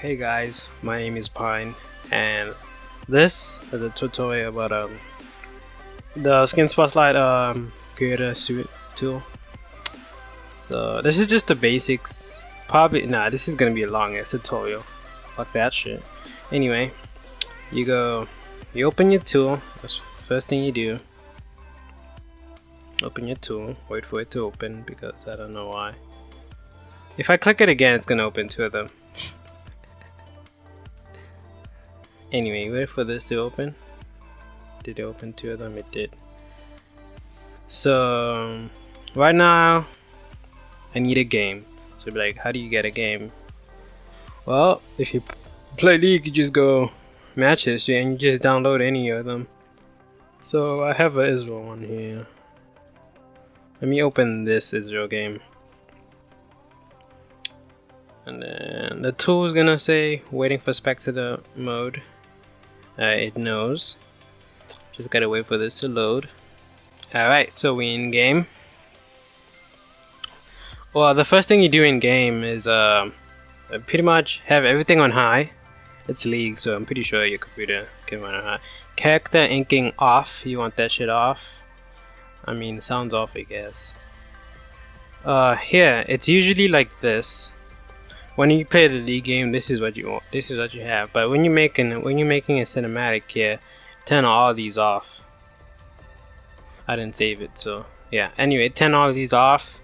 Hey guys, my name is Pine, and this is a tutorial about the Skinspotlight creator suite tool. So this is just the basics. Probably this is gonna be a long ass tutorial. Fuck that shit. Anyway, you open your tool. That's the first thing you do. Open your tool. Wait for it to open because I don't know why. If I click it again, it's gonna open two of them. Anyway, wait for this to open. Did it open two of them? It did. So right now I need a game. So be like, how do you get a game? Well, if you play League, you just go match history and you just download any of them. So I have an Israel one here. Let me open this Israel game. And then the tool is gonna say waiting for spectator mode. It knows. Just gotta wait for this to load. Alright, so we in game. Well, the first thing you do in game is pretty much have everything on high. It's League, so I'm pretty sure your computer can run on high. Character inking off. You want that shit off. I mean, sounds off, I guess. Here, it's usually like this. When you play the League game, this is what you want. This is what you have. But when you're making a cinematic here, turn all these off. I didn't save it, so yeah. Anyway, turn all these off,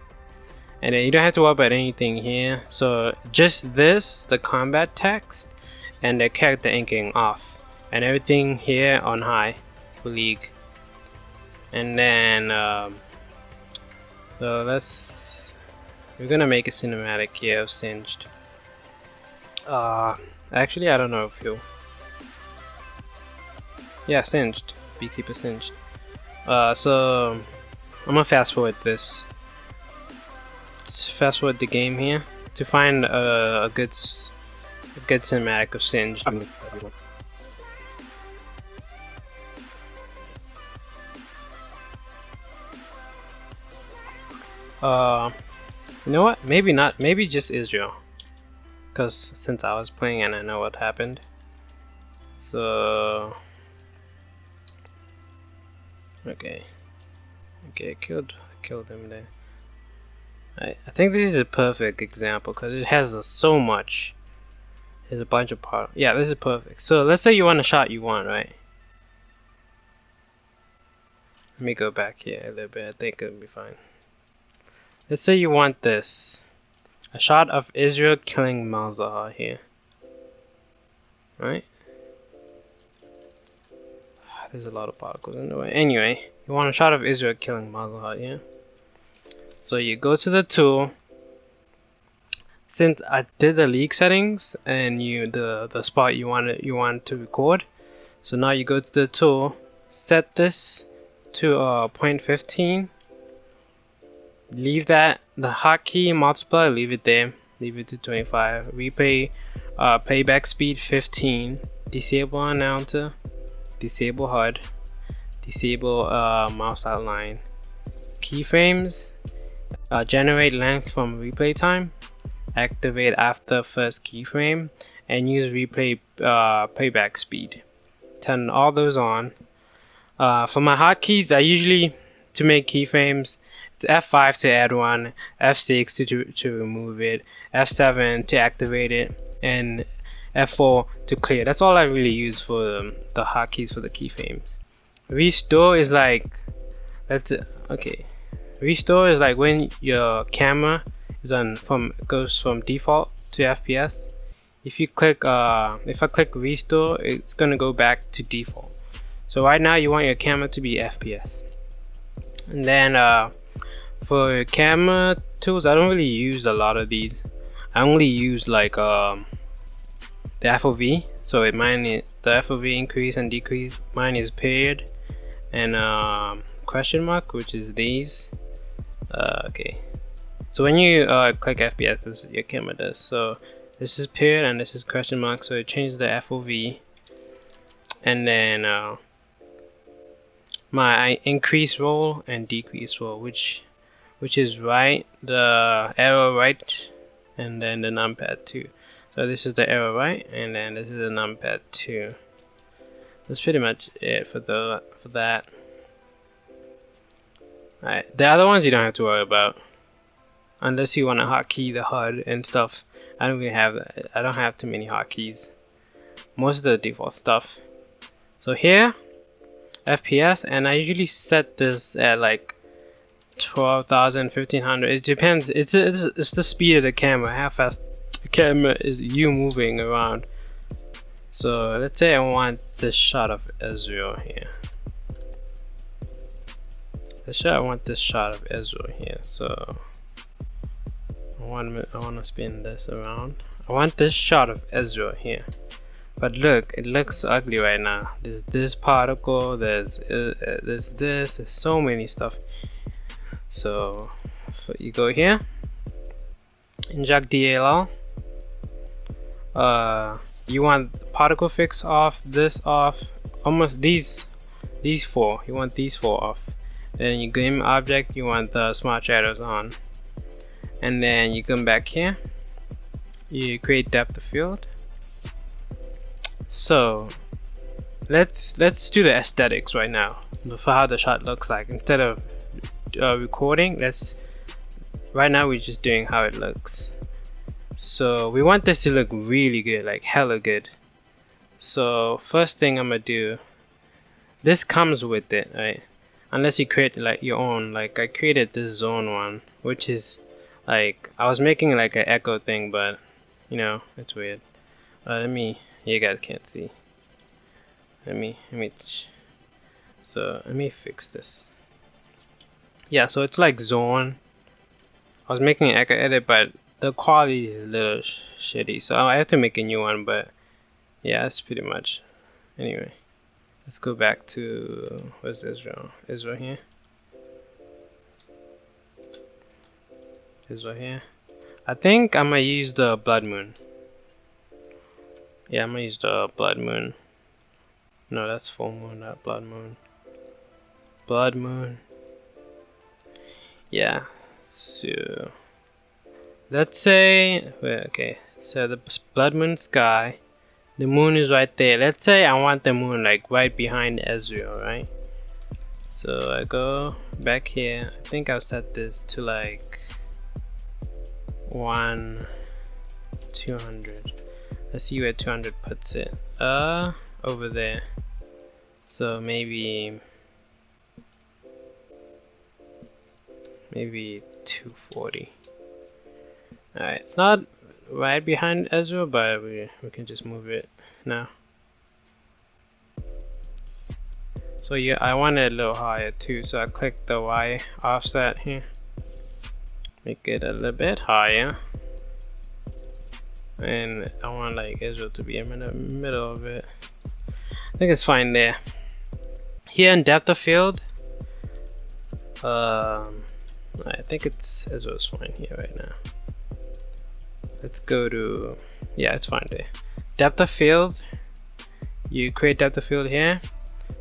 and then you don't have to worry about anything here. So just this, the combat text, and the character inking off, and everything here on high for League. And then so we're gonna make a cinematic here of Singed. Actually, I don't know if you. Yeah, Singed. Beekeeper Singed. So I'm gonna fast forward this. Let's fast forward the game here to find a good cinematic of Singed. You know what? Maybe not. Maybe just Israel. Because since I was playing and I know what happened. So okay, killed him there. I think this is a perfect example because it has so much. There's a bunch of parts. Yeah, this is perfect. So let's say you want a shot you want, right? Let me go back here a little bit. I think it'll be fine. Let's say you want this. A shot of Israel killing Malzahar here. Right? There's a lot of particles in the way. Anyway, you want a shot of Israel killing Malzahar here. So you go to the tool. Since I did the League settings and the spot you want to record. So now you go to the tool, set this to 0.15. Leave that, the hotkey multiply, leave it there, leave it to 25. Replay, playback speed 15. Disable announcer, disable HUD, disable mouse outline. Keyframes, generate length from replay time, activate after first keyframe, and use replay playback speed. Turn all those on. For my hotkeys, I usually, to make keyframes, it's F5 to add one, F6 to remove it, F7 to activate it, and F4 to clear. That's all I really use for the hotkeys for the keyframes. Restore is like, Restore is like when your camera is goes from default to FPS. If you click, if I click restore, it's gonna go back to default. So right now you want your camera to be FPS. And then for camera tools, I don't really use a lot of these. I only use like the FOV. So the FOV increase and decrease. Mine is period and question mark, which is these. Okay. So when you click FPS, this your camera does. So this is period and this is question mark. So it changes the FOV. And then my increase roll and decrease roll, which is right, the arrow right, and then the numpad 2. So this is the arrow, right? And then this is a numpad 2. That's pretty much it for that. Alright, the other ones you don't have to worry about, unless you want to hotkey the HUD and stuff. I don't have too many hotkeys. Most of the default stuff. So here, FPS, and I usually set this at like 12,000, 1500. It depends. It's the speed of the camera, how fast the camera is you moving around. So let's say I want this shot of Israel here. I want this shot of Israel here. So I want to spin this around. I want this shot of Israel here. But look, it looks ugly right now. There's this particle. There's so many stuff. So you go here, inject DLL. You want particle fix off, this off, almost these 4. You want these 4 off. Then you game object. You want the smart shadows on. And then you come back here. You create depth of field. So let's do the aesthetics right now for how the shot looks like. Instead of recording, right now we're just doing how it looks. So we want this to look really good, like hella good. So first thing I'm gonna do, this comes with it, right? Unless you create like your own. Like I created this zone one, which is like I was making like an echo thing, but you know, it's weird. You guys can't see. Let me fix this. Yeah, so it's like zone. I was making an echo edit, but the quality is a little shitty, so I have to make a new one. But yeah, that's pretty much. Anyway, let's go back to where's Israel? Israel here. Israel here. I think I'm gonna use the blood moon. Yeah, I'm gonna use the blood moon. No, that's full moon, not blood moon. Blood moon. Yeah. So let's say, okay. So the blood moon sky. The moon is right there. Let's say I want the moon like right behind Israel, right? So I go back here. I think I'll set this to like 200. Let's see where 200 puts it. Over there. So maybe 240. Alright, it's not right behind Ezra, but we can just move it now. So yeah, I want it a little higher too, so I click the Y offset here. Make it a little bit higher. And I want like Israel to be in the middle of it. I think it's fine there. Here in depth of field, I think it's Israel's fine here right now. Let's go to, yeah, it's fine there. Depth of field, you create depth of field here.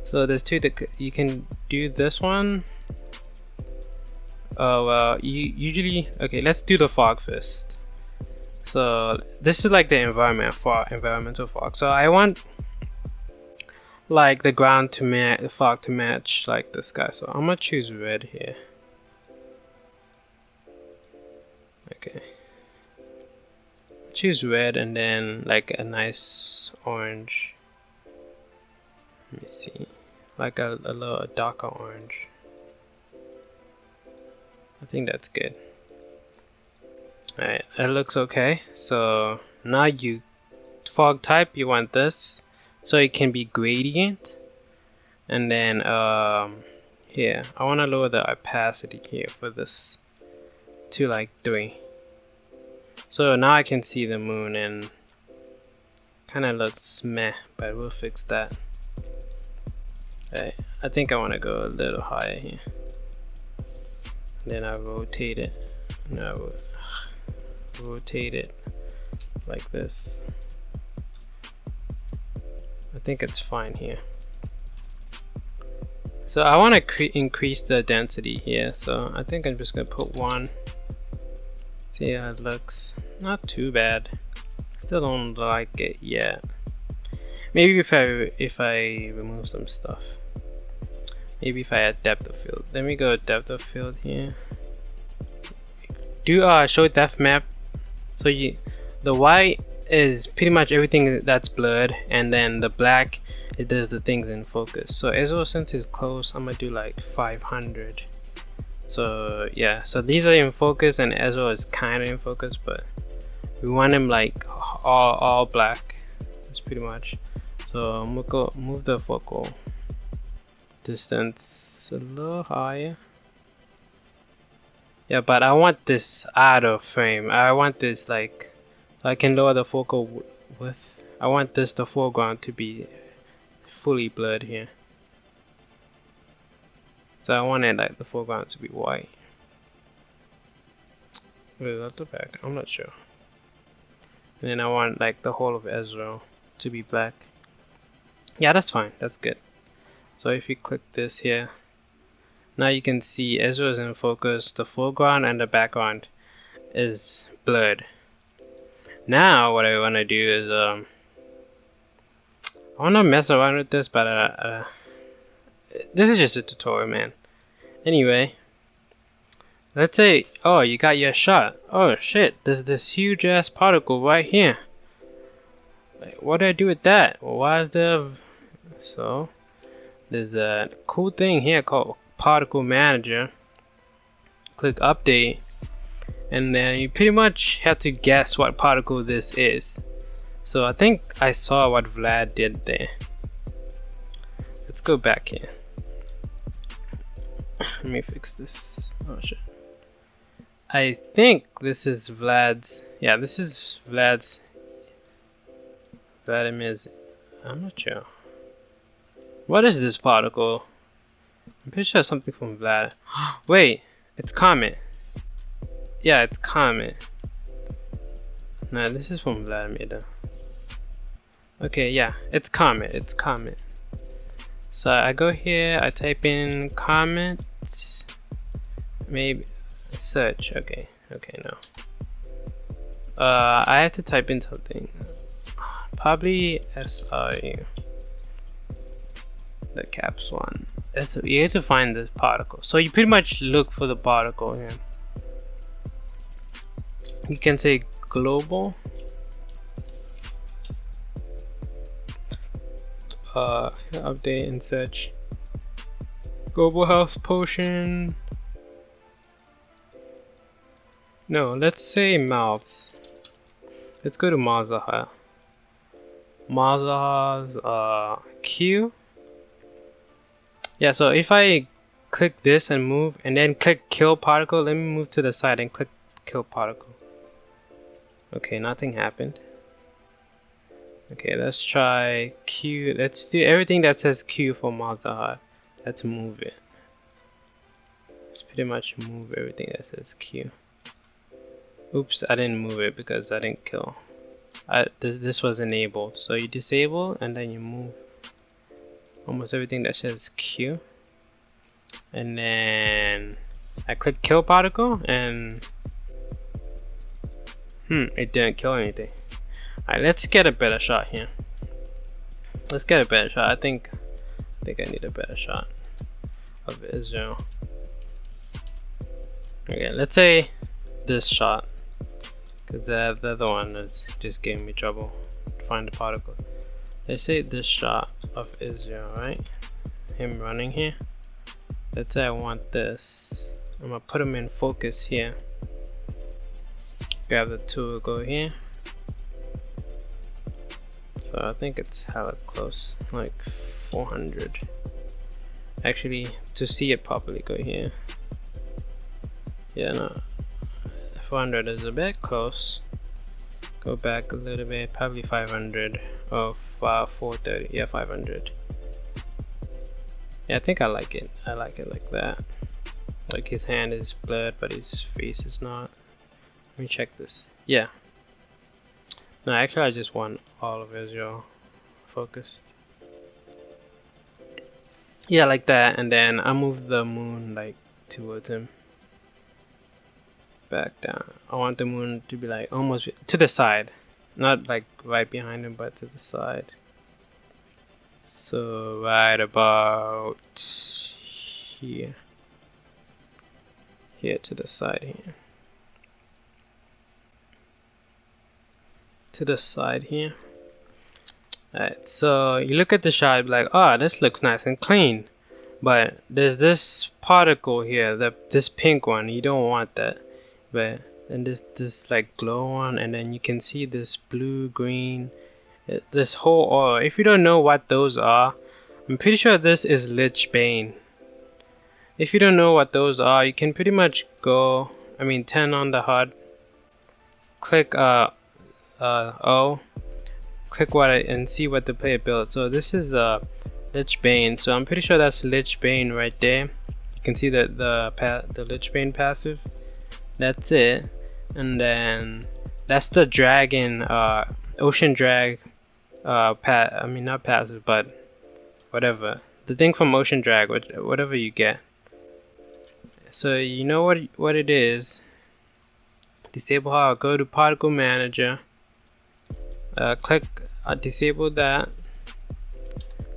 So there's two that you can do. This one. Well, you usually, okay, let's do the fog first. So this is like the environmental fog. So I want like the ground to match, the fog to match like the sky. So I'm gonna choose red here. Okay. Choose red and then like a nice orange. Let me see, like a little darker orange. I think that's good. Alright, that looks okay. So now you fog type, you want this, so it can be gradient. And then here, I want to lower the opacity here for this to like 3. So now I can see the moon and kind of looks meh, but we'll fix that. Alright, I think I want to go a little higher here. Then I rotate it. No, rotate it like this. I think it's fine here. So I want to increase the density here. So I think I'm just gonna put 1. See how it looks. Not too bad. Still don't like it yet. Maybe if I remove some stuff. Maybe if I add depth of field. Let me go depth of field here. Do show depth map. So the white is pretty much everything that's blurred, and then the black, it does the things in focus. So ISO, since it's close, I'm gonna do like 500. So yeah, so these are in focus and ISO is kind of in focus, but we want them like all black. That's pretty much. So I'm gonna go move the focal distance a little higher. Yeah, but I want this out of frame. I want this like, so I can lower the focal width. I want the foreground to be fully blurred here. So I wanted like the foreground to be white. Wait, that's the back. I'm not sure. And then I want like the whole of Ezra to be black. Yeah, that's fine. That's good. So if you click this here, now you can see Ezra is in focus. The foreground and the background is blurred. Now what I want to do is I want to mess around with this, but this is just a tutorial, man. Anyway, let's say, oh, you got your shot. Oh shit, there's this huge ass particle right here. Like, what do I do with that? Well, why is there? So there's a cool thing here called Particle Manager. Click Update, and then you pretty much have to guess what particle this is. So I think I saw what Vlad did there. Let's go back here. Let me fix this. Oh shit. I think this is Vlad's. Yeah, this is Vladimir's. I'm not sure. What is this particle? I'm pretty sure it's something from Vlad. Wait, it's Comet. Yeah, it's Comet. Nah, this is from Vladimir though. Okay, yeah, it's Comet. It's Comet. So I go here, I type in Comet. Maybe search. Okay, no. I have to type in something. Probably SRU. The caps one. So you have to find the particle. So you pretty much look for the particle here. You can say global. Update and search. Global House Potion. No, let's say mouths. Let's go to Mazaha. Mazaha's Q. Yeah, so if I click this and move and then click kill particle, let me move to the side and click kill particle. Okay, nothing happened. Okay, let's try Q. Let's do everything that says Q for Mazaha. Let's move it. Let's pretty much move everything that says Q. Oops, I didn't move it because I didn't kill. This was enabled. So you disable and then you move almost everything that says Q. And then I click kill particle and it didn't kill anything. Alright, let's get a better shot here. Let's get a better shot. I think I need a better shot of Israel. Okay, let's say this shot, because the other one is just giving me trouble to find the particle. Let's say this shot of Israel, right? Him running here. Let's say I want this. I'm gonna put him in focus here. Grab the tool, go here. So I think it's hella close, like 400. Actually, to see it properly, go here. Yeah, no, 400 is a bit close. Go back a little bit, probably 500 or 430. Yeah, 500. Yeah, I think I like it. I like it like that. Like his hand is blurred, but his face is not. Let me check this. Yeah. No, actually, I just want all of Israel focused. Yeah, like that, and then I move the moon like towards him. Back down. I want the moon to be like almost to the side, not like right behind him, but to the side. So right about here, to the side here, to the side here. Alright, so you look at the shot, like, oh, this looks nice and clean, but there's this particle here, this pink one. You don't want that, but and this like glow one, and then you can see this blue, green, this whole oil. If you don't know what those are, I'm pretty sure this is Lich Bane. If you don't know what those are, you can pretty much go, turn on the HUD, click O, click and see what the player built. So this is Lich Bane, so I'm pretty sure that's Lich Bane right there. You can see that the Lich Bane passive, that's it. And then that's the dragon, ocean drag, not passive, but whatever, the thing from ocean drag, whatever you get. So you know what it is. Disable how, go to particle manager, click disable that,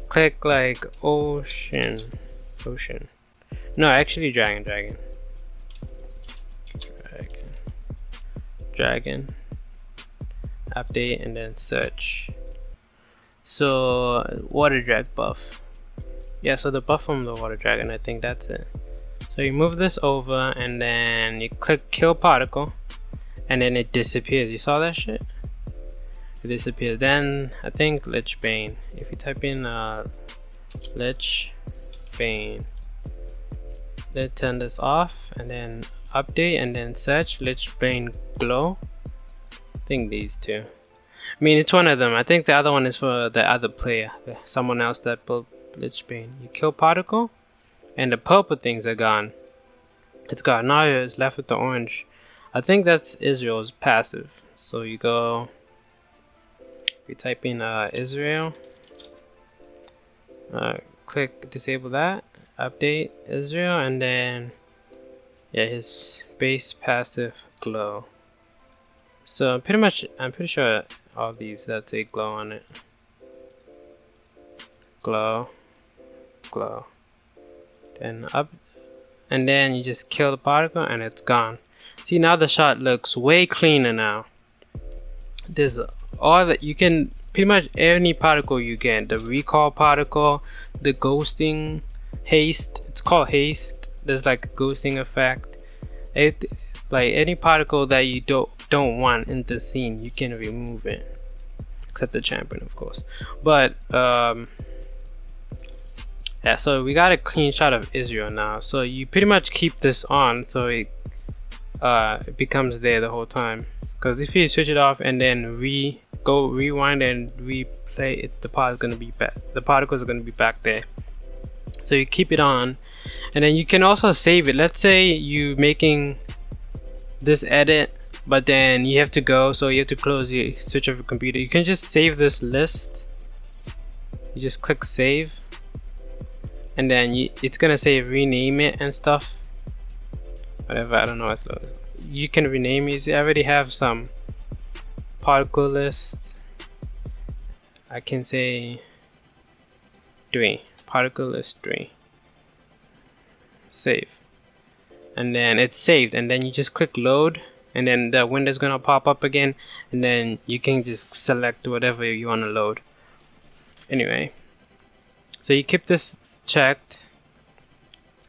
click like ocean, no, actually dragon, update, and then search. So water drag buff, yeah, so the buff from the water dragon, I think that's it. So you move this over and then you click kill particle, and then it disappears. You saw that shit? It disappears. Then I think Lich Bane, if you type in Lich Bane, then turn this off and then update and then search Lich Bane glow. I think these two, it's one of them. I think the other one is for the other player, someone else that built Lich Bane. You kill particle and the purple things are gone. It's gone. Now it's left with the orange. I think that's Israel's passive. So you go, you type in Israel, click disable that, update Israel, and then yeah, his base passive glow. So I'm pretty sure all these that say glow on it. Glow, then up, and then you just kill the particle and it's gone. See, now the shot looks way cleaner now. There's all that you can, pretty much any particle you get, the recall particle, the ghosting, haste, it's called haste, there's like a ghosting effect. Like any particle that you don't want in the scene, you can remove it, except the champion, of course. But yeah, so we got a clean shot of Israel now. So you pretty much keep this on so it becomes there the whole time. Because if you switch it off and then rewind and replay it, the particles are gonna be back there. So you keep it on, and then you can also save it. Let's say you making this edit, but then you have to go, so you have to close your switch off your computer. You can just save this list. You just click save, and then it's gonna say rename it and stuff. Whatever, I don't know what's loaded. You can rename it. I already have some particle list. I can say 3, particle list 3. Save, and then it's saved, and then you just click load, and then the window's gonna pop up again, and then you can just select whatever you want to load. Anyway, so you keep this checked.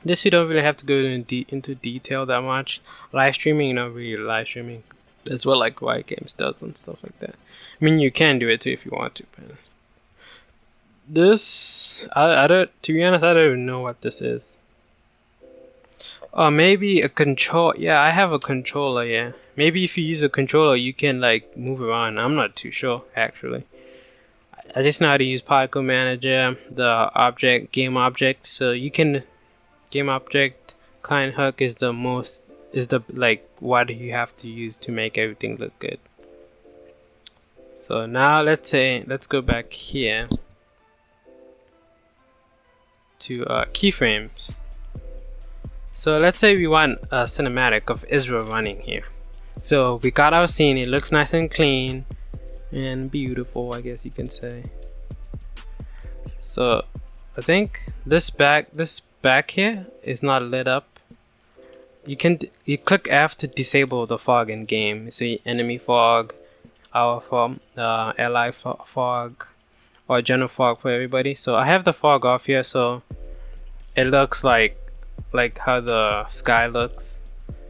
This you don't really have to go into detail that much. Live streaming, you're not really live streaming. That's what like Riot Games does and stuff like that. You can do it too if you want to, but this, I don't, to be honest, I don't even know what this is. Maybe a control. Yeah, I have a controller. Yeah, maybe if you use a controller, you can like move around. I'm not too sure actually. I just know how to use particle manager, the game object. So you can game object client hook is the what you have to use to make everything look good. So now let's go back here to keyframes. So let's say we want a cinematic of Israel running here. So we got our scene, it looks nice and clean, and beautiful, I guess you can say. So I think this back here is not lit up. You click F to disable the fog in game. You see enemy fog, our fog, ally fog, or general fog for everybody. So I have the fog off here, so it looks like how the sky looks.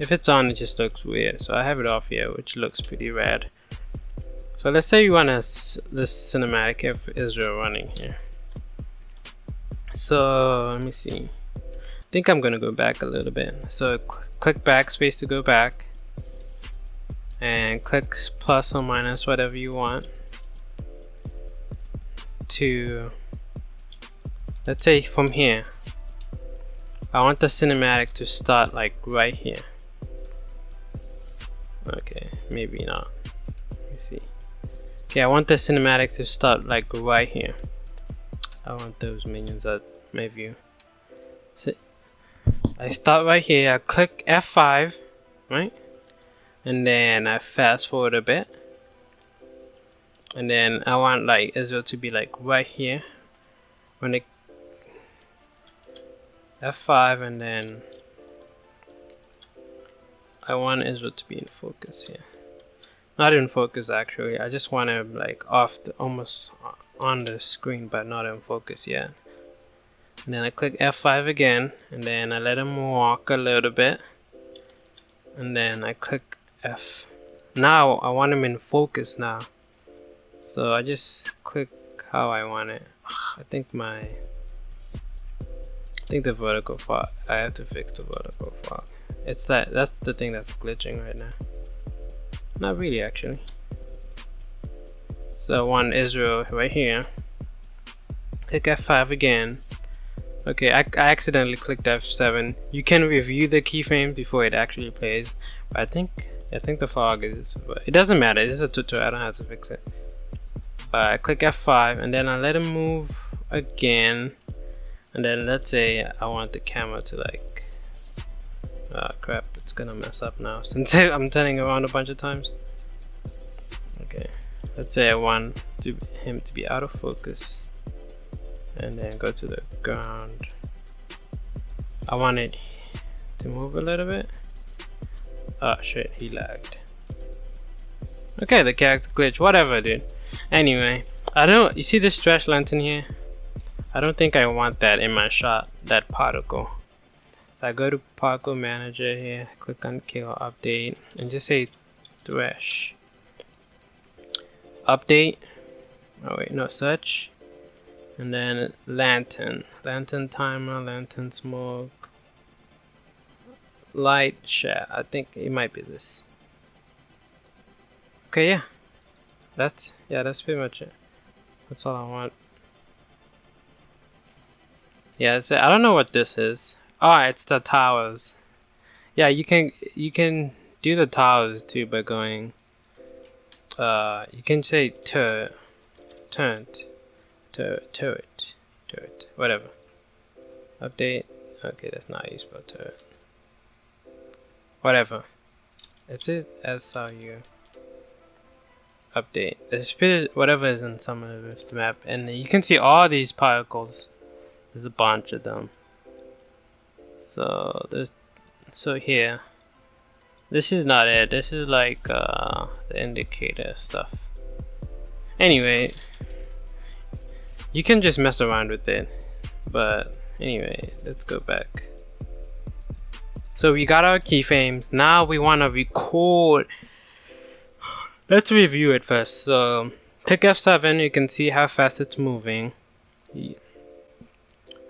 If it's on, it just looks weird. So I have it off here, which looks pretty rad. So let's say you want this cinematic of Israel running here. So let me see. I think I'm gonna go back a little bit. So click backspace to go back, and click plus or minus whatever you want to, let's say from here. I want the cinematic to start like right here. Okay, maybe not. Let me see. Okay, I want the cinematic to start like right here. I want those minions at my view. So I start right here, I click F5, right? And then I fast forward a bit. And then I want like Israel to be like right here. When it F5, and then I want Israel to be in focus here. Not in focus actually, I just want him like off the, almost on the screen, but not in focus yet. And then I click F5 again, and then I let him walk a little bit, and then I click F. Now I want him in focus now, so I just click how I want it. I think the vertical fog, I have to fix the vertical fog. It's that's the thing that's glitching right now. Not really actually. So I want Israel right here. Click F5 again. Okay, I accidentally clicked F7. You can review the keyframes before it actually plays, but I think the fog is. It doesn't matter. This is a tutorial. I don't have to fix it. But I click F5, and then I let him move again, and then let's say I want the camera to like. Oh crap! It's gonna mess up now since I'm turning around a bunch of times. Okay, let's say I want him to be out of focus. And then go to the ground. I want it to move a little bit. Oh shit, he lagged. Okay, the character glitch, whatever dude. Anyway, you see this stretch lantern here? I don't think I want that in my shot, that particle. So I go to particle manager here, click on kill update, and just say thresh. Update. Oh wait, no, search. And then lantern timer, lantern smoke, light share. I think it might be this. Okay, yeah, that's pretty much it. That's all I want. Yeah, I don't know what this is. Oh, it's the towers. Yeah, you can do the towers too by going. You can say turret, whatever. Update. Okay, that's not how you spell turret. Whatever. It's it as how you update. It's whatever is in some of the map, and you can see all these particles. There's a bunch of them. So here. This is not it. This is like the indicator stuff. Anyway. You can just mess around with it, but anyway, let's go back. So we got our keyframes. Now we want to record. Let's review it first. So click F7. You can see how fast it's moving.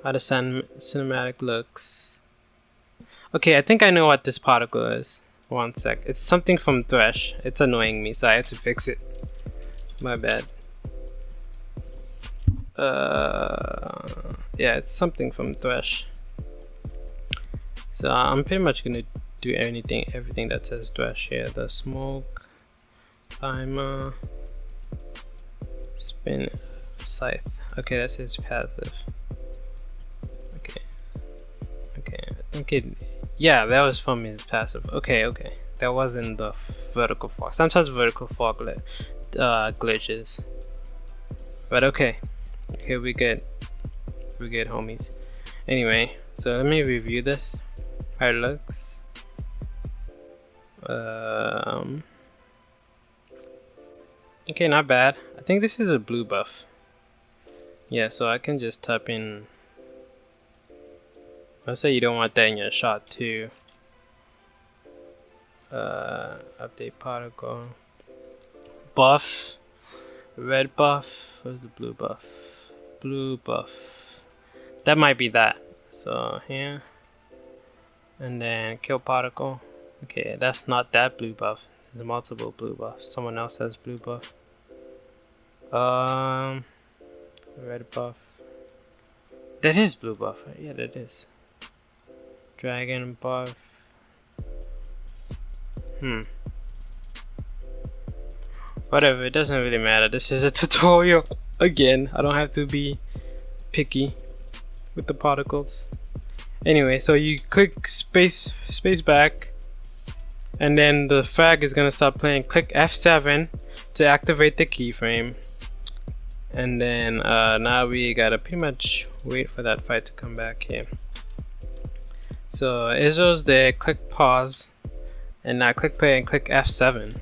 How the cinematic looks. Okay, I think I know what this particle is. One sec. It's something from Thresh. It's annoying me, so I have to fix it. My bad. Yeah, it's something from Thresh. So I'm pretty much gonna do everything that says Thresh here. The smoke, timer, spin, scythe. Okay, that says passive. Okay, I think it. Yeah, that was from his passive. Okay, that wasn't the vertical fog. Sometimes vertical fog glitches. But okay, we good, homies. Anyway, so let me review this. How it looks. Okay, not bad. I think this is a blue buff. Yeah, so I can just type in. Let's say you don't want that in your shot too. Update particle. Buff. Red buff. Where's the blue buff? Blue buff. That might be that. So here. And then kill particle. Okay, that's not that blue buff. There's multiple blue buffs. Someone else has blue buff. Red buff. That is blue buff. Right? Yeah, that is. Dragon buff. Whatever, it doesn't really matter. This is a tutorial. Again, I don't have to be picky with the particles. Anyway, so you click space back, and then the frag is gonna start playing. Click F7 to activate the keyframe, and then now we gotta pretty much wait for that fight to come back here. So Israel's there. Click pause, and now click play and click F7,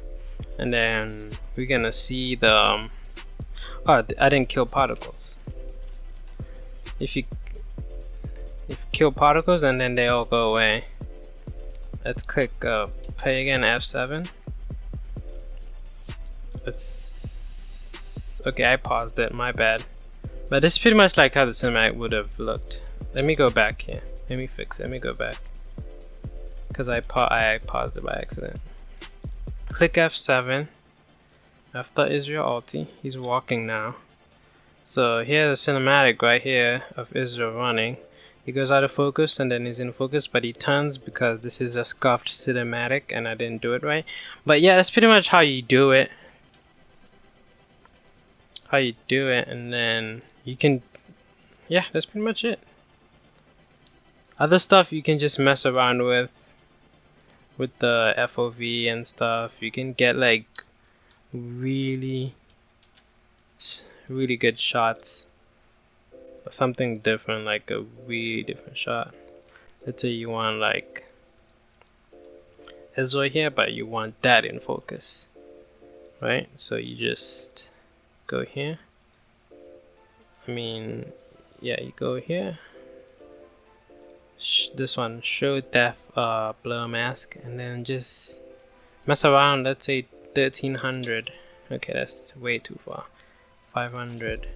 and then we're gonna see the oh, I didn't kill particles. If you kill particles and then they all go away. Let's click play again, F7. It's okay, I paused it, my bad. But this is pretty much like how the cinematic would have looked. Let me go back here. Let me fix it. Let me go back. Because I paused it by accident. Click F7. After Israel ulti, he's walking now. So here's a cinematic right here of Israel running. He goes out of focus and then he's in focus, but he turns because this is a scuffed cinematic and I didn't do it right. But yeah, that's pretty much how you do it. And then you can, yeah, that's pretty much it. Other stuff you can just mess around with the FOV and stuff. You can get like really good shots, or something different, like a really different shot. Let's say you want like Ezra here, but you want that in focus, right? So you just go here. You go here. This one, show depth blur mask, and then just mess around. Let's say 1300. Okay, that's way too far. 500,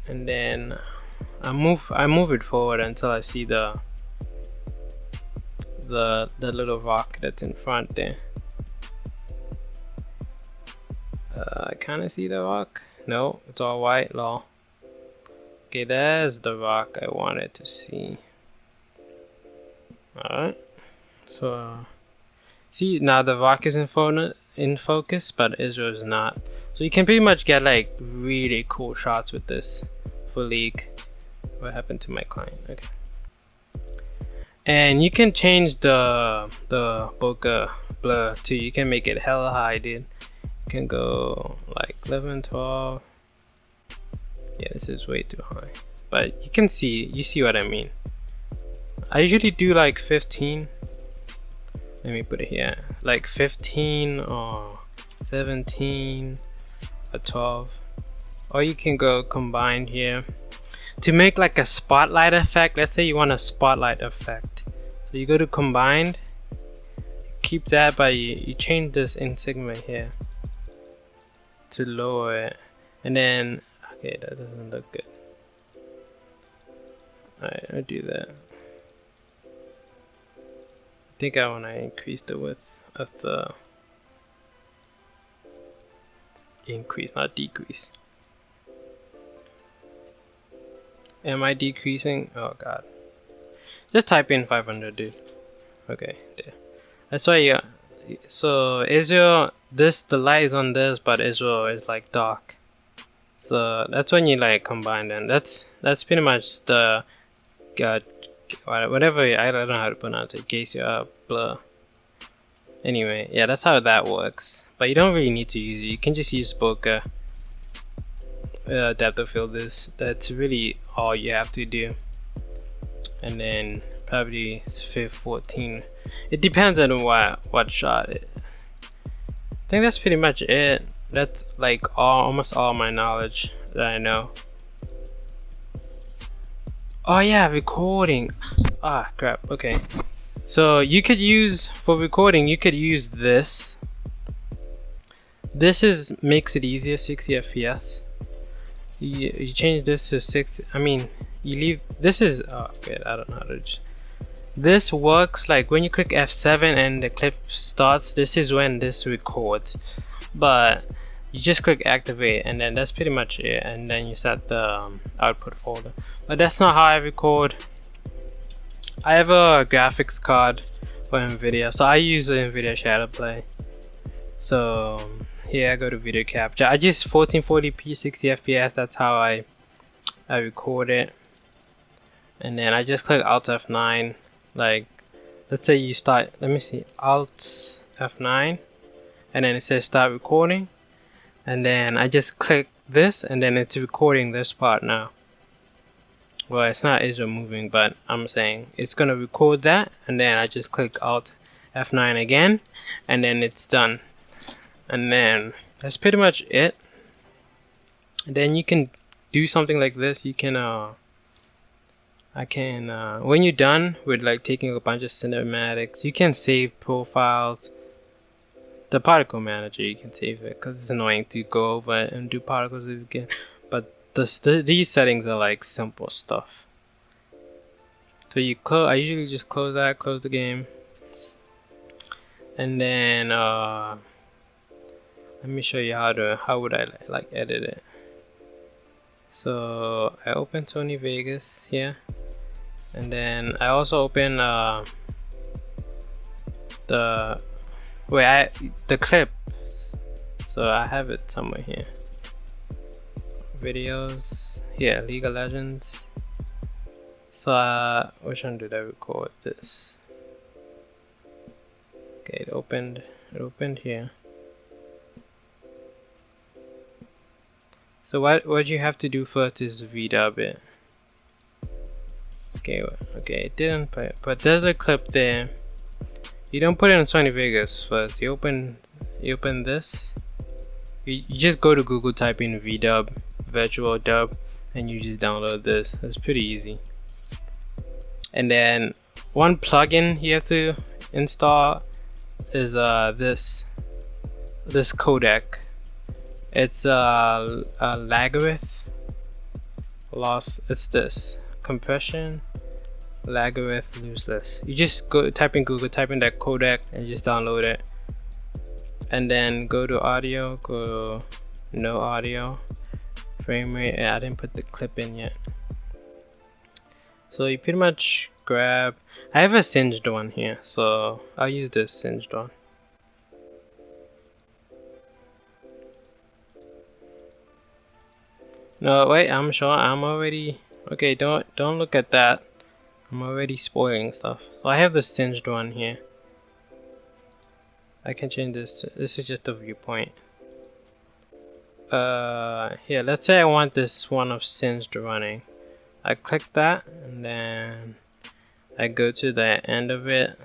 and then I move it forward until I see the little rock that's in front there. I kind of see the rock. No, it's all white. Lol. Okay, there's the rock I wanted to see. Alright, so see, now the rock is in focus, but Israel is not. So you can pretty much get like really cool shots with this for League. What happened to my client? Okay. And you can change the bokeh blur too. You can make it hella high, dude. You can go like 11, 12. Yeah, this is way too high. But you see what I mean. I usually do like 15. Let me put it here. Like 15 or 17 or 12. Or you can go combined here. To make like a spotlight effect, let's say you want a spotlight effect. So you go to combined, keep that, but you change this insignia here to lower it. And then, okay, that doesn't look good. Alright, I'll do that. I think I want to increase the width of the increase, not decrease. Am I decreasing? Oh god. Just type in 500, dude. Okay, there. That's why you. So Israel, the light is on this, but Israel is like dark. So that's when you like combine them. That's pretty much the whatever, I don't know how to pronounce it. Geisha blur. Anyway, yeah, that's how that works. But you don't really need to use it. You can just use bokeh depth of field. That's really all you have to do. And then probably 14. It depends on what shot. I think that's pretty much it. That's like almost all my knowledge that I know. Oh yeah, recording. Ah, crap. Okay. So you could use, for recording, you could use this. This makes it easier, 60 FPS. You change this to 6. I mean, you leave. This is good. I don't know how to. This works like when you click F7 and the clip starts. This is when this records. But you just click activate, and then that's pretty much it. And then you set the output folder. But that's not how I record. I have a graphics card for NVIDIA, so I use the NVIDIA Shadowplay. So here I go to video capture. I just 1440p 60 FPS. That's how I record it. And then I just click Alt F9. Like, let's say you start. Let me see, Alt F9, and then it says start recording. And then I just click this, and then it's recording this part now. Well, it's not moving, but I'm saying it's gonna record that, and then I just click Alt F9 again, and then it's done. And then that's pretty much it. And then you can do something like this. You can when you're done with like taking a bunch of cinematics, you can save profiles. The particle manager, you can save it because it's annoying to go over and do particles again. But these settings are like simple stuff. So you close. I usually just close that, close the game, and then let me show you how would I like edit it. So I open Sony Vegas here, and then I also open the clips. So I have it somewhere here. Videos, yeah, League of Legends. So which one did I record this? Okay, it opened here. So what you have to do first is redub it. Okay, it didn't, but there's a clip there. You don't put it in Sony Vegas first. You open this. You just go to Google, type in VDub, virtual dub, and you just download this. It's pretty easy. And then one plugin you have to install is this codec. It's a logarithm loss. It's this compression logarithm lossless. You just go type in Google, type in that codec, and just download it. And then go to audio, go no audio, frame rate. I didn't put the clip in yet. So you pretty much grab. I have a singed one here, so I'll use this singed one. No, wait, I'm sure I'm already okay. Don't look at that. I'm already spoiling stuff. So I have the singed one here. I can change this. This is just a viewpoint. Here, let's say I want this one of singed running. I click that, and then I go to the end of it,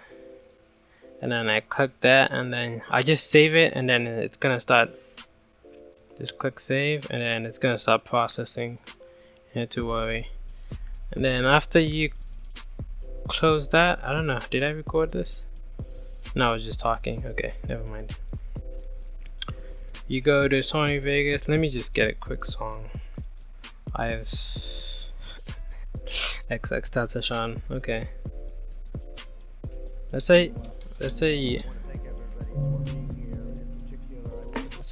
and then I click that, and then I just save it, and then it's gonna start. Just click save, and then it's gonna start processing. You don't have to worry. And then after you close that, I don't know, did I record this? No, I was just talking. Okay, never mind. You go to Sony Vegas. Let me just get a quick song. I have XX on. Okay. Let's say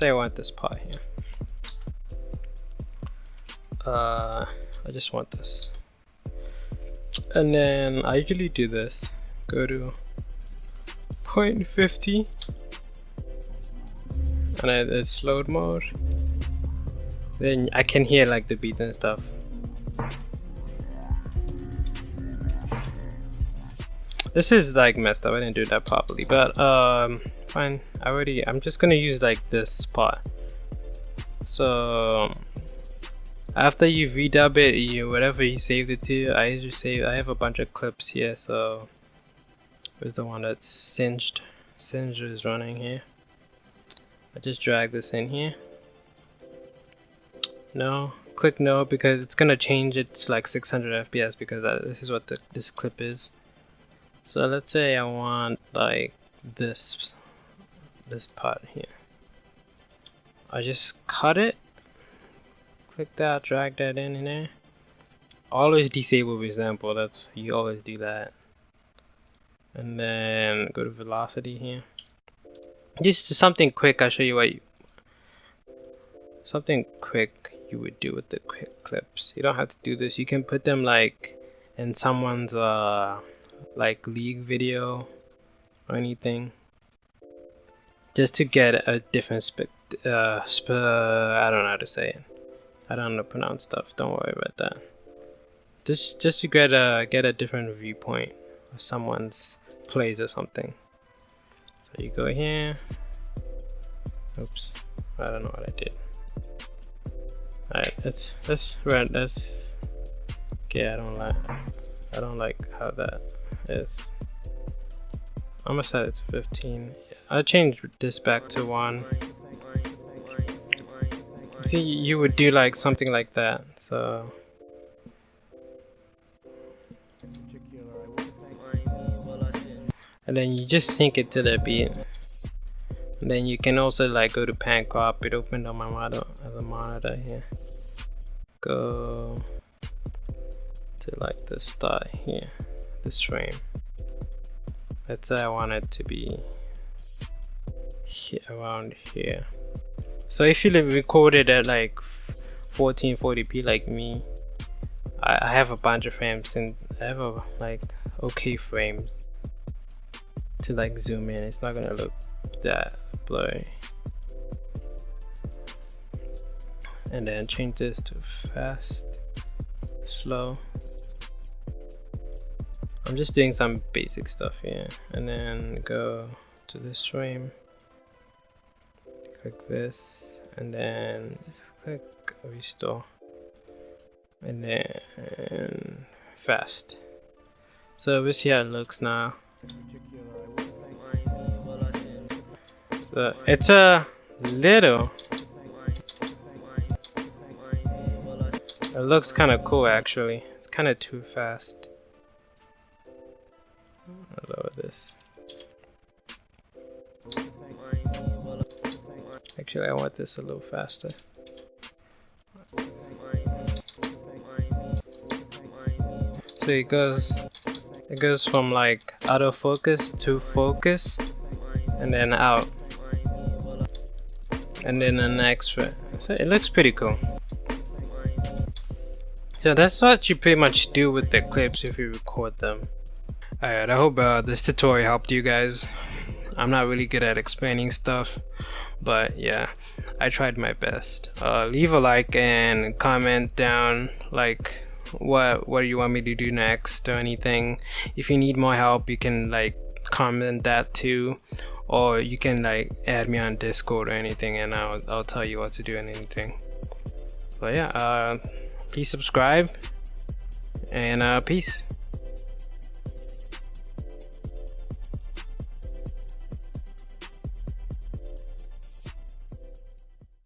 I want this part here. I just want this. And then I usually do this. Go to 0.50, and it's slowed mode. Then I can hear like the beat and stuff. This is like messed up. I didn't do that properly, but fine. I'm just gonna use like this spot. So after you redub it, whatever you saved it to, I have a bunch of clips here. So where's the one that's singed? Singed is running here. I just drag this in here. No, click no because it's gonna change it to like 600 FPS because this is what this clip is. So let's say I want like this part here. I just cut it, click that, drag that in there. Always disable resample, you always do that. And then go to velocity here. Just something quick. I'll show you something quick you would do with the quick clips. You don't have to do this. You can put them like in someone's like league video or anything, just to get a different I don't know how to say it. I don't know how to pronounce stuff. Don't worry about that. Just to get a different viewpoint of someone's plays or something. So you go here. Oops, I don't know what I did. Alright, let's okay, I don't like how that is. I'm gonna set it to 15. I'll change this back to 1. See, you would do like something like that. So and then you just sync it to the beat. And then you can also like go to pan crop. It opened on my monitor here. Go to like the start here, this frame. Let's say I want it to be here, around here. So if you record it at like 1440p like me, I have a bunch of frames and I have like okay frames to like zoom in. It's not gonna look that blurry. And then change this to fast, slow. I'm just doing some basic stuff here, and then go to this frame, click this, and then click restore, and then fast. So we'll see how it looks now. So it's a little, it looks kind of cool actually. It's kind of too fast. I'll lower this. Actually, I want this a little faster. So it goes from like out of focus to focus, and then out, and then the next one. So it looks pretty cool. So that's what you pretty much do with the clips if you record them. Alright, I hope this tutorial helped you guys. I'm not really good at explaining stuff, but yeah, I tried my best. Leave a like and comment down like what you want me to do next or anything. If you need more help, you can like comment that too, or you can like add me on Discord or anything, and I'll tell you what to do and anything. So yeah, please subscribe, and peace.